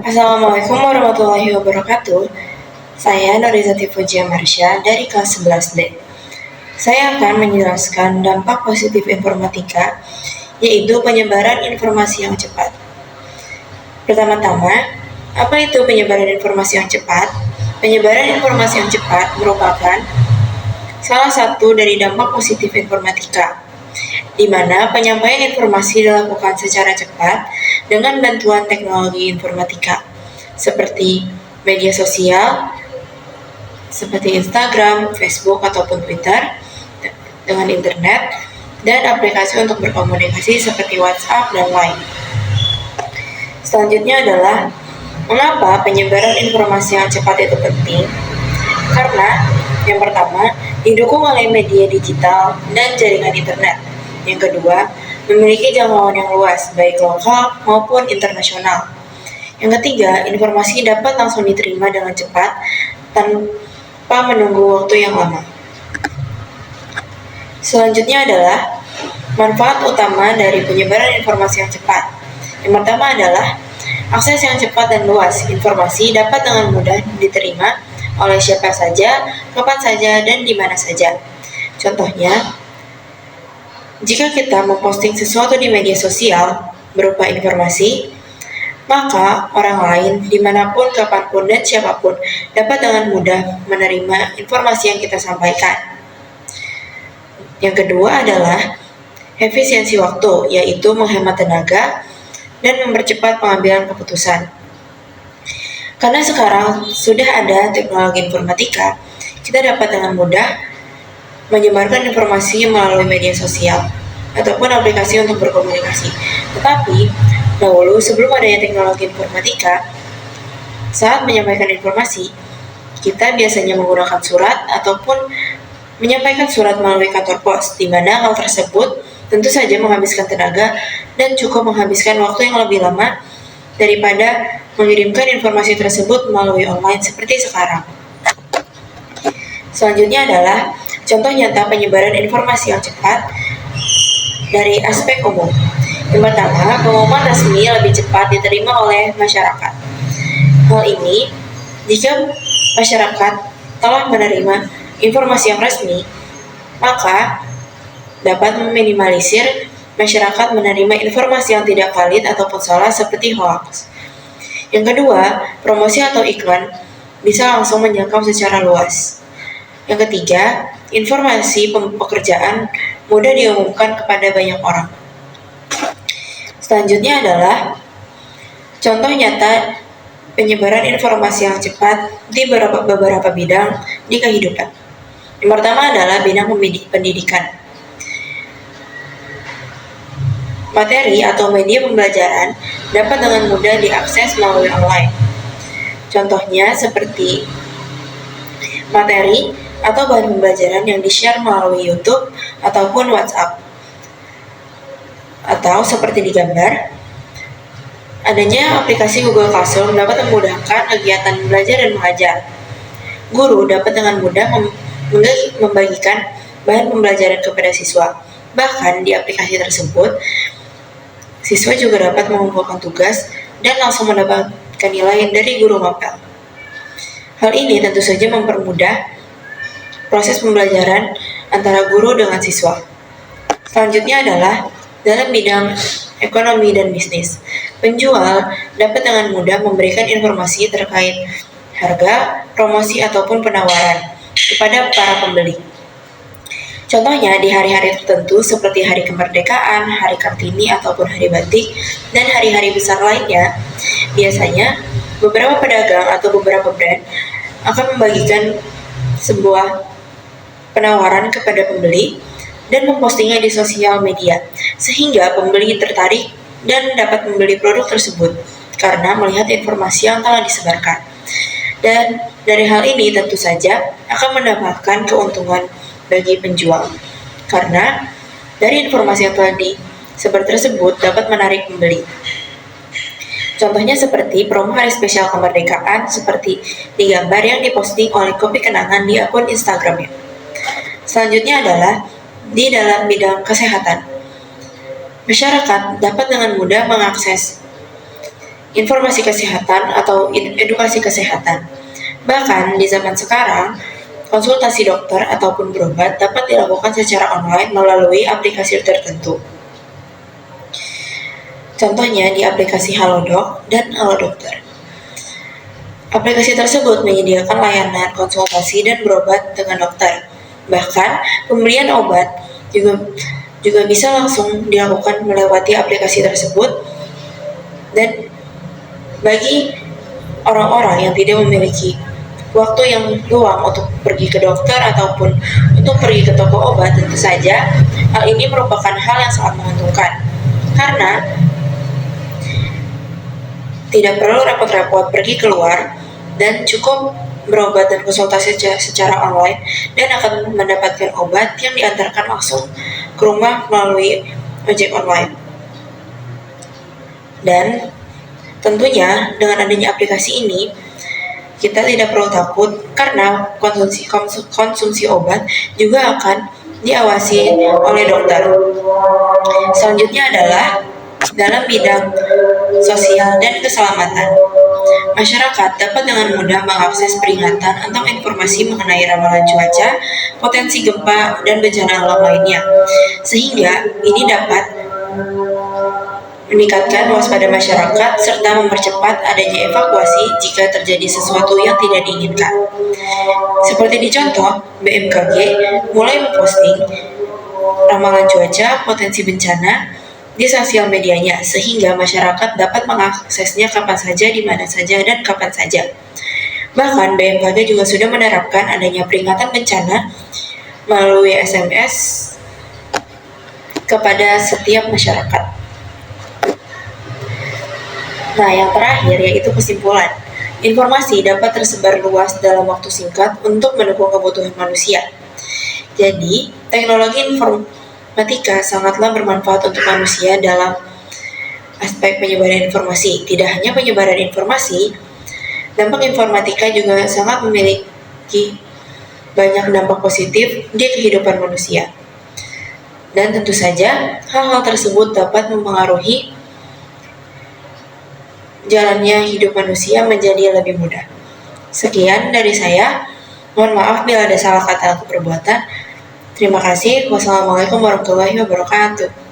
Assalamualaikum warahmatullahi wabarakatuh. Saya Nurizati Fujia Marsha dari kelas 11D. Saya akan menjelaskan dampak positif informatika, yaitu penyebaran informasi yang cepat. Pertama-tama, apa itu penyebaran informasi yang cepat? Penyebaran informasi yang cepat merupakan salah satu dari dampak positif informatika, di mana penyampaian informasi dilakukan secara cepat dengan bantuan teknologi informatika, seperti media sosial, seperti Instagram, Facebook, ataupun Twitter, dengan internet, dan aplikasi untuk berkomunikasi seperti WhatsApp dan Line. Selanjutnya adalah, mengapa penyebaran informasi yang cepat itu penting? Karena, yang pertama, didukung oleh media digital dan jaringan internet. Yang kedua, memiliki jangkauan yang luas, baik lokal maupun internasional. Yang ketiga, informasi dapat langsung diterima dengan cepat tanpa menunggu waktu yang lama. Selanjutnya adalah manfaat utama dari penyebaran informasi yang cepat. Yang pertama adalah akses yang cepat dan luas. Informasi dapat dengan mudah diterima oleh siapa saja, kapan saja, dan di mana saja. Contohnya, jika kita memposting sesuatu di media sosial berupa informasi, maka orang lain dimanapun, kapanpun, dan siapapun dapat dengan mudah menerima informasi yang kita sampaikan. Yang kedua adalah efisiensi waktu, yaitu menghemat tenaga dan mempercepat pengambilan keputusan. Karena sekarang sudah ada teknologi informatika, kita dapat dengan mudah menyebarkan informasi melalui media sosial ataupun aplikasi untuk berkomunikasi. Tetapi, dahulu sebelum adanya teknologi informatika, saat menyampaikan informasi, kita biasanya menggunakan surat ataupun menyampaikan surat melalui kantor pos, di mana hal tersebut tentu saja menghabiskan tenaga dan cukup menghabiskan waktu yang lebih lama daripada mengirimkan informasi tersebut melalui online seperti sekarang. Selanjutnya adalah contoh nyata penyebaran informasi yang cepat dari aspek umum. Yang pertama, pengumuman resmi lebih cepat diterima oleh masyarakat. Hal ini, jika masyarakat telah menerima informasi yang resmi, maka dapat meminimalisir masyarakat menerima informasi yang tidak valid ataupun salah seperti hoax. Yang kedua, promosi atau iklan bisa langsung menjangkau secara luas. Yang ketiga, informasi pekerjaan mudah diumumkan kepada banyak orang. Selanjutnya adalah contoh nyata penyebaran informasi yang cepat di beberapa bidang di kehidupan. Yang pertama adalah bidang pendidikan. Materi atau media pembelajaran dapat dengan mudah diakses melalui online. Contohnya seperti materi atau bahan pembelajaran yang di-share melalui YouTube ataupun WhatsApp. Atau seperti digambar, adanya aplikasi Google Classroom dapat memudahkan kegiatan belajar dan mengajar. Guru dapat dengan mudah membagikan bahan pembelajaran kepada siswa. Bahkan di aplikasi tersebut, siswa juga dapat mengumpulkan tugas dan langsung mendapatkan nilai dari guru mapel. Hal ini tentu saja mempermudah proses pembelajaran antara guru dengan siswa. Selanjutnya adalah dalam bidang ekonomi dan bisnis. Penjual dapat dengan mudah memberikan informasi terkait harga, promosi, ataupun penawaran kepada para pembeli. Contohnya di hari-hari tertentu seperti hari kemerdekaan, hari Kartini, ataupun hari batik, dan hari-hari besar lainnya, biasanya beberapa pedagang atau beberapa brand akan membagikan sebuah penawaran kepada pembeli dan mempostingnya di sosial media, sehingga pembeli tertarik dan dapat membeli produk tersebut karena melihat informasi yang telah disebarkan. Dan dari hal ini tentu saja akan mendapatkan keuntungan bagi penjual, karena dari informasi yang telah disebar tersebut dapat menarik pembeli. Contohnya seperti promo hari spesial kemerdekaan seperti digambar yang diposting oleh Kopi Kenangan di akun Instagramnya. Selanjutnya adalah di dalam bidang kesehatan. Masyarakat dapat dengan mudah mengakses informasi kesehatan atau edukasi kesehatan. Bahkan di zaman sekarang, konsultasi dokter ataupun berobat dapat dilakukan secara online melalui aplikasi tertentu. Contohnya di aplikasi Halodoc dan Halodokter. Aplikasi tersebut menyediakan layanan konsultasi dan berobat dengan dokter. Bahkan pemberian obat juga bisa langsung dilakukan melewati aplikasi tersebut. Dan bagi orang-orang yang tidak memiliki waktu yang luang untuk pergi ke dokter ataupun untuk pergi ke toko obat, tentu saja hal ini merupakan hal yang sangat menguntungkan. Karena tidak perlu repot-repot pergi keluar dan cukup berobat dan konsultasi secara online dan akan mendapatkan obat yang diantarkan langsung ke rumah melalui ojek online. Dan tentunya dengan adanya aplikasi ini kita tidak perlu takut karena konsumsi obat juga akan diawasi oleh dokter. Selanjutnya adalah dalam bidang sosial dan keselamatan. Masyarakat dapat dengan mudah mengakses peringatan atau informasi mengenai ramalan cuaca, potensi gempa, dan bencana alam lainnya. Sehingga ini dapat meningkatkan waspada masyarakat serta mempercepat adanya evakuasi jika terjadi sesuatu yang tidak diinginkan. Seperti di contoh, BMKG mulai memposting ramalan cuaca, potensi bencana di sosial medianya sehingga masyarakat dapat mengaksesnya kapan saja, di mana saja, dan kapan saja. Bahkan BMKG juga sudah menerapkan adanya peringatan bencana melalui SMS kepada setiap masyarakat. Nah, yang terakhir yaitu kesimpulan. Informasi dapat tersebar luas dalam waktu singkat untuk mendukung kebutuhan manusia. Jadi, teknologi informatika sangatlah bermanfaat untuk manusia dalam aspek penyebaran informasi. Tidak hanya penyebaran informasi, dampak informatika juga sangat memiliki banyak dampak positif di kehidupan manusia. Dan tentu saja, hal-hal tersebut dapat mempengaruhi jalannya hidup manusia menjadi lebih mudah. Sekian dari saya. Mohon maaf bila ada salah kata atau perbuatan. Terima kasih. Wassalamualaikum warahmatullahi wabarakatuh.